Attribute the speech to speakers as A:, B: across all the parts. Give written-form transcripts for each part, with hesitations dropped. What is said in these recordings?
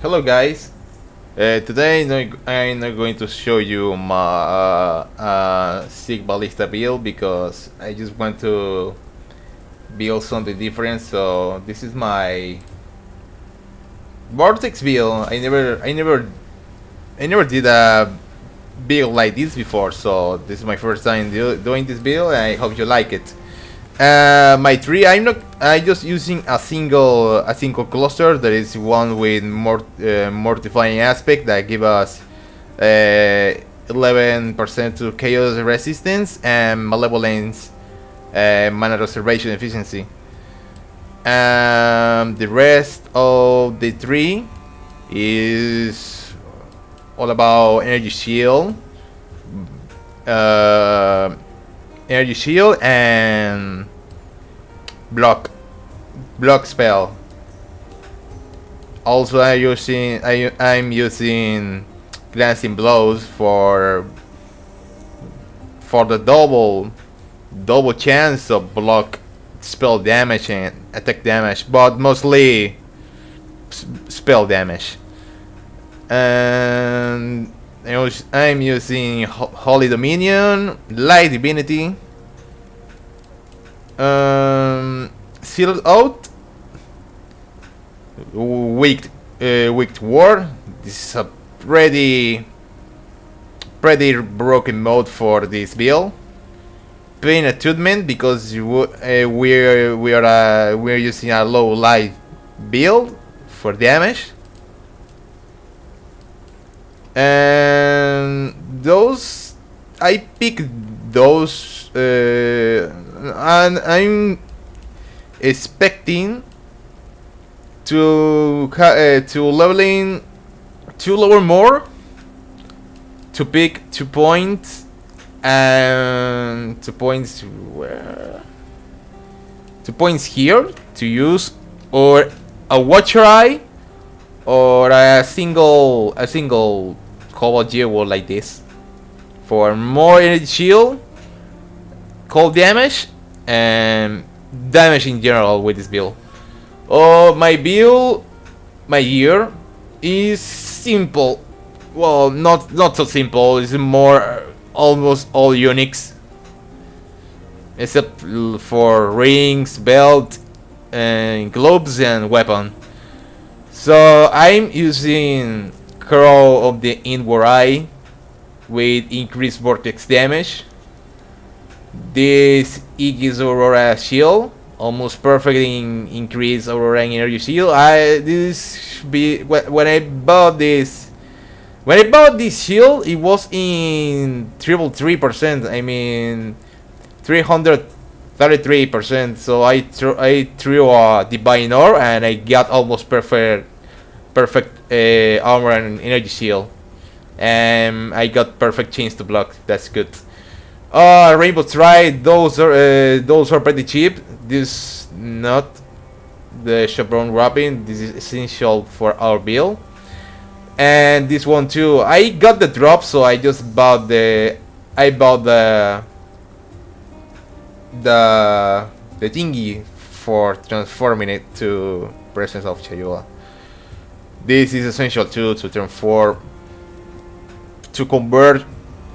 A: Hello guys. Today I'm not going to show you my Sig Ballista build because I just want to build something different. So this is my Vortex build. I never did a build like this before. So this is my first time doing this build, and I hope you like it. My tree, I just using a single cluster. There is one with more mortifying aspect that give us 11% to chaos resistance and malevolence mana reservation efficiency. The rest of the tree is all about energy shield. Energy shield and block spell. Also, I'm using glancing blows for the double chance of block spell damage and attack damage, but mostly spell damage. And I'm using Holy Dominion, Light Divinity, Sealed Out, Wicked War. This is a pretty broken mode for this build. Pain Attunement because we're using a low light build for damage. And those I picked those and I'm expecting to lower more to pick 2 points and 2 points where 2 points here to use, or a Watcher Eye, or a single Cobalt Jewel like this for more energy shield, cold damage, and damage in general with this build. My gear is simple. Well, not so simple. It's more almost all Unix, except for rings, belt, and gloves and weapon. So I'm using Crow of the Inward Eye with increased Vortex damage. This Aegis Aurora shield, almost perfectly increased Aurora energy shield. When I bought this shield, it was in 333%. I mean 333%. So I threw a Divine Ore and I got almost perfect armor and energy shield, and I got perfect chance to block. That's good. Rainbow Stride, those are pretty cheap. This not the Chevron wrapping. This is essential for our build. And this one too. I got the drop, so I just bought the thingy for transforming it to Presence of Chayula. This is essential too, to transform, to convert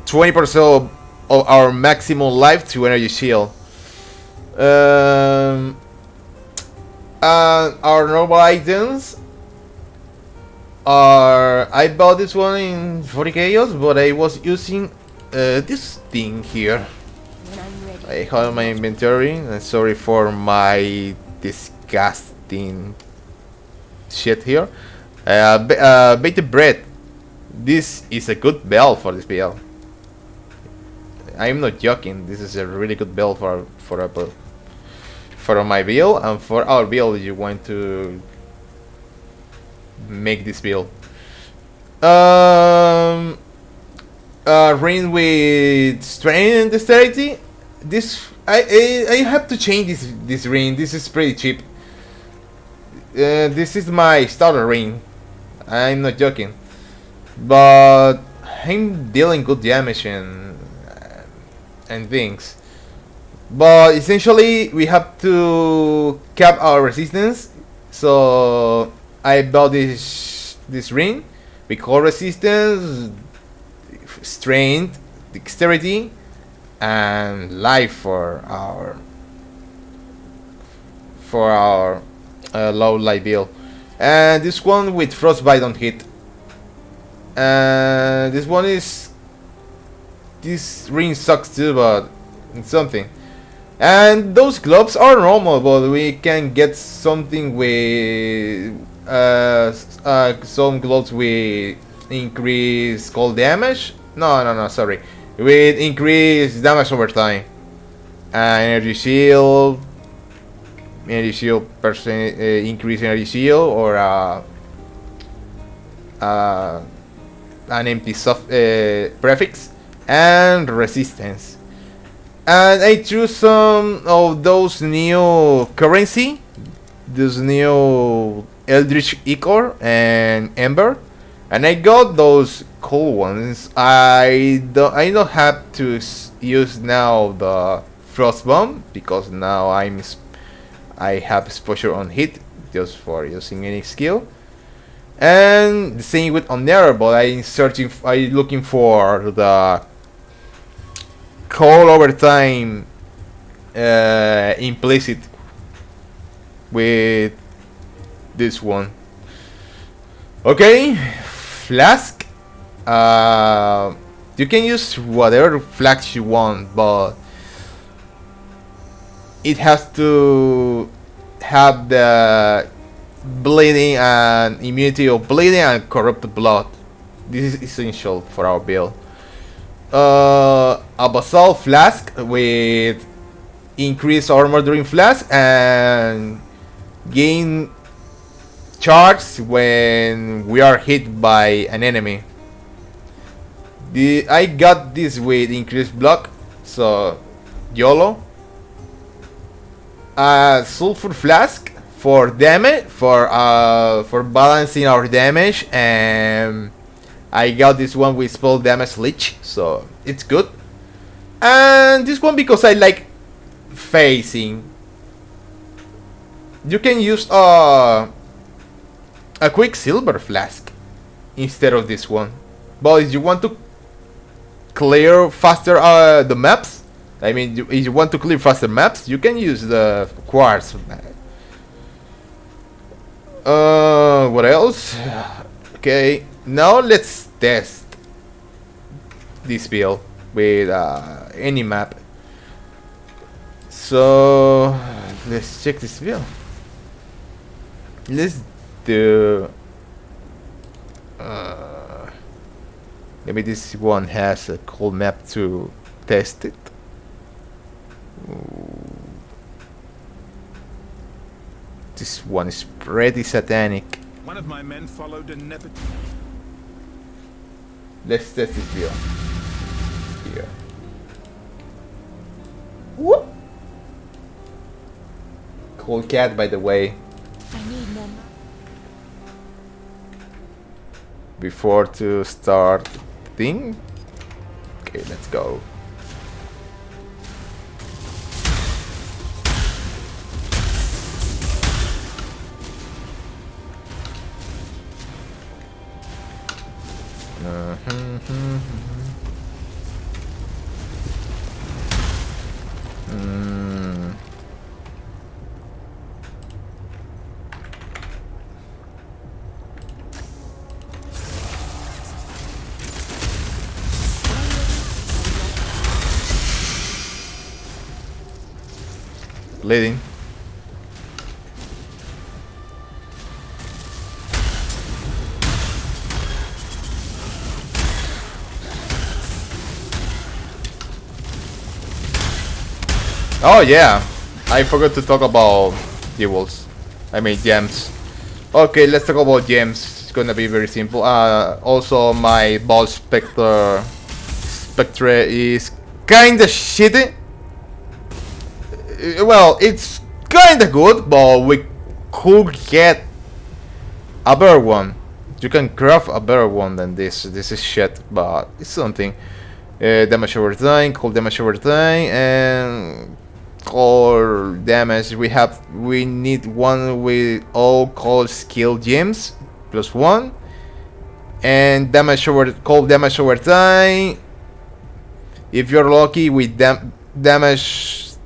A: 20% of our maximum life to energy shield. And our normal items are, I bought this one in 40 chaos, but I was using this thing here. I have my inventory, and sorry for my disgusting shit here. Bated bread. This is a good bell for this build. I'm not joking. This is a really good build for my build and for our build. If you want to make this build, ring with strength and dexterity. This I have to change this ring. This is pretty cheap. This is my starter ring. I'm not joking, but I'm dealing good damage and things. But essentially, we have to cap our resistance. So I bought this this ring with cold resistance, strength, dexterity, and life for our low light build. And this one with frostbite on hit. And this one is, this ring sucks too, but it's something. And those gloves are normal, but we can get something with some gloves with increased cold damage. No, sorry, with increased damage over time. Energy shield, percent increase energy shield, or an empty prefix, and resistance. And I chose some of those new currency, this new Eldritch Ichor and Ember, and I got those cool ones. I don't have to use now the Frost Bomb because now I have exposure on hit just for using any skill. And the same with Honorable. I'm looking for the cold overtime implicit with this one. Okay, flask. You can use whatever flask you want, but it has to have the bleeding and immunity of bleeding and corrupt blood. This is essential for our build. A basalt flask with increased armor during flask and gain charge when we are hit by an enemy. I got this with increased block, so YOLO. A sulfur flask for damage, for balancing our damage, and I got this one with spell damage leech, so it's good. And this one because I like phasing. You can use a quicksilver flask instead of this one. But if you want to clear faster the maps, I mean, if you want to clear faster maps, you can use the quartz. What else? Okay, now let's test this build with any map. So let's check this build. Let's do. Maybe this one has a cool map to test it. This one is pretty satanic.
B: One of my men followed a never.
A: Let's test this build. Here. Whoop! Cool cat, by the way.
C: I need more.
A: Before to start the thing. Okay, let's go. Bleeding. Oh yeah, I forgot to talk about jewels. I mean gems. Okay, let's talk about gems. It's gonna be very simple. Also my ball spectre is kinda shitty. Well, it's kinda good, but we could get a better one. You can craft a better one than this. This is shit, but it's something. Damage over time, cold damage over time, and cold damage. We need one with all cold skill gems +1, And cold damage over time. If you're lucky with damage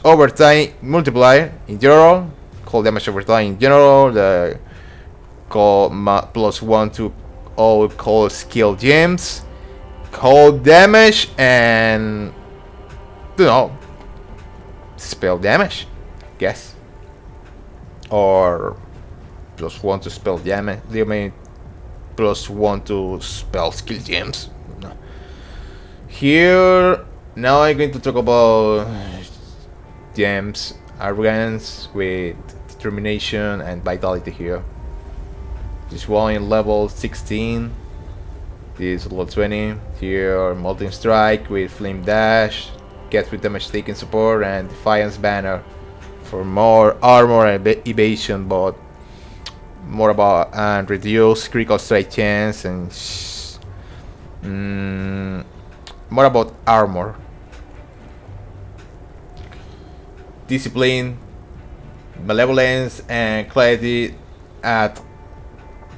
A: over time multiplier in general, cold damage over time in general, the +1 to all cold skill gems, cold damage, and spell damage, guess, or +1 to spell damage. I mean, +1 to spell skill gems. No. Here, now I'm going to talk about gems, arrogance with determination and vitality here. This one in level 16. This level 20. Here, Molten Strike with Flame Dash, gets with damage taken support, and Defiance Banner for more armor and evasion, but more about and reduce critical strike chance and more about armor. Discipline, malevolence, and clarity at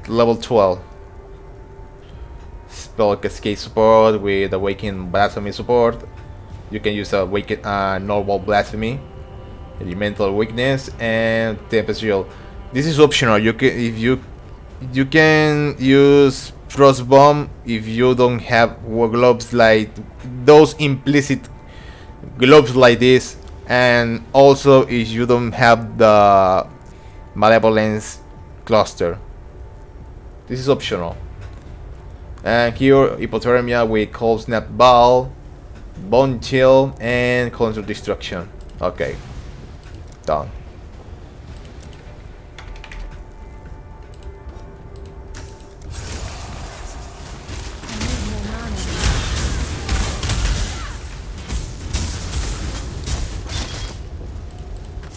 A: level 12. Spell cascade support with awakened blasphemy support. You can use awakened normal blasphemy, elemental weakness, and tempest shield. This is optional. You can use frost bomb if you don't have globes like those implicit globes like this, and also if you don't have the malevolence cluster. This is optional. And here, hypothermia with cold snap ball, bone chill, and counter destruction. Okay, done.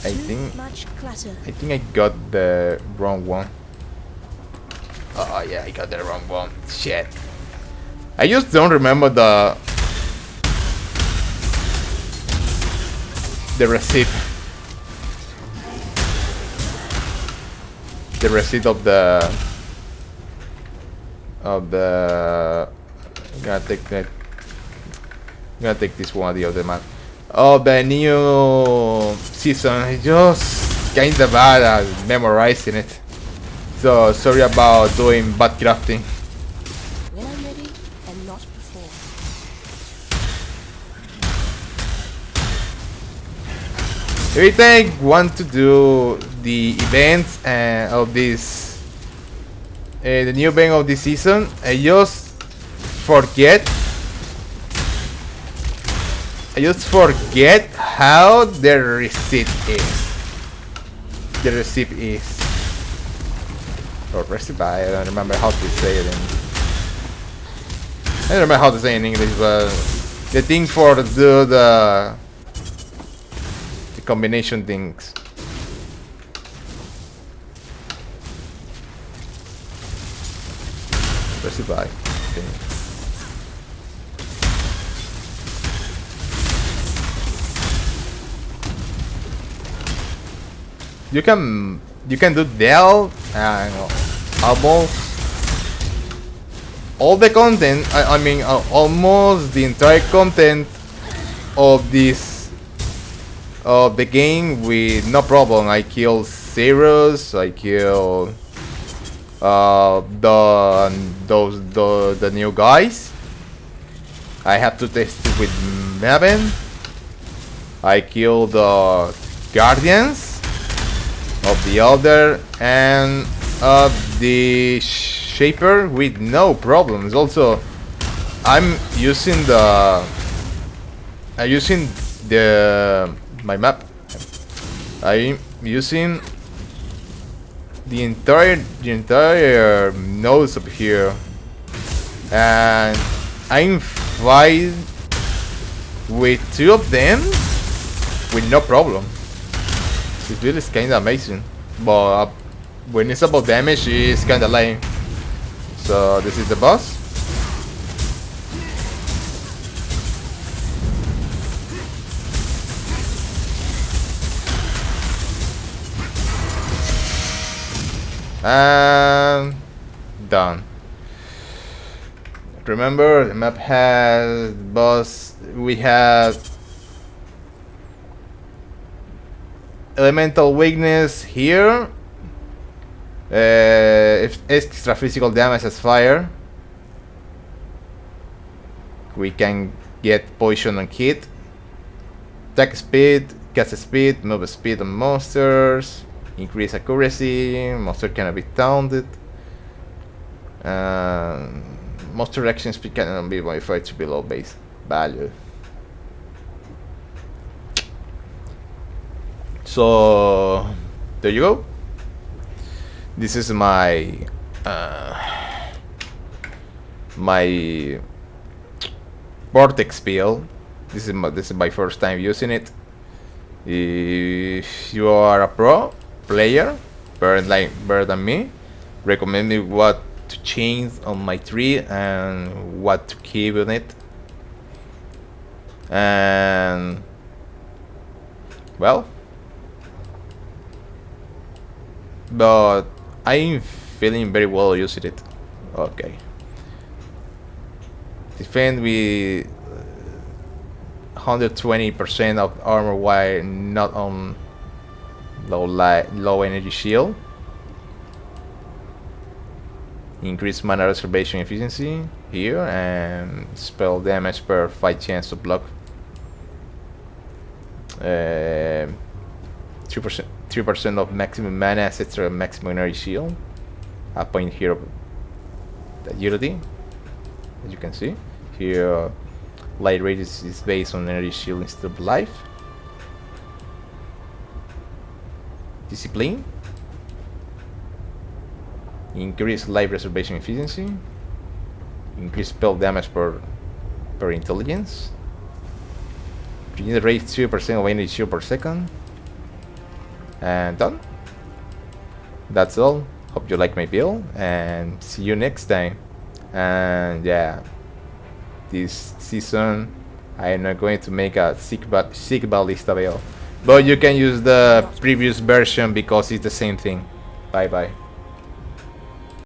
A: I think I got the wrong one. Oh yeah, I got the wrong one. Shit. I just don't remember the receipt. The receipt of the I'm gonna take that. I'm gonna take this one, the other map. Oh, the new season. I just kinda bad at memorizing it. So sorry about doing bad crafting.
C: When I'm ready and not before.
A: Every time I want to do the events of this, the new event of this season, I just forget. How the receipt is. The receipt is. Or recipe, I don't remember how to say it in. I don't remember how to say it in English, but the thing for the combination things. Recipe. Okay. You can do Dell and almost all the content. I mean, almost the entire content of this of the game with no problem. I kill Zeros. I kill the new guys. I have to test it with Maven. I kill the Guardians of the Elder and the Shaper with no problems. Also, I'm using my map. I'm using the entire nodes up here, and I'm fight with two of them with no problem. This build is kinda amazing, but when it's about damage, it's kinda lame. So this is the boss. And done. remember the map has boss. We have elemental weakness here. If extra physical damage as fire, we can get poison and hit. Attack speed, cast speed, move speed on monsters, increase accuracy. Monster cannot be taunted. Monster action speed cannot be modified to below base value. So there you go. This is my my Vortex build. This is my first time using it. If you are a pro player, better than me, recommend me what to change on my tree and what to keep on it. And well, but I'm feeling very well using it. Okay. Defend with 120% of armor while not on low energy shield. Increase mana reservation efficiency here, and spell damage per 5 chance to block. 3% of maximum mana extra maximum energy shield. A point here of agility, as you can see here. Light rate is based on energy shield instead of life. Discipline. Increase life reservation efficiency. Increase spell damage per intelligence. Regenerate 2% of energy shield per second. And done. That's all. Hope you like my build, and see you next time. And yeah, this season I'm not going to make a sick ballista build, but you can use the previous version because it's the same thing. Bye bye.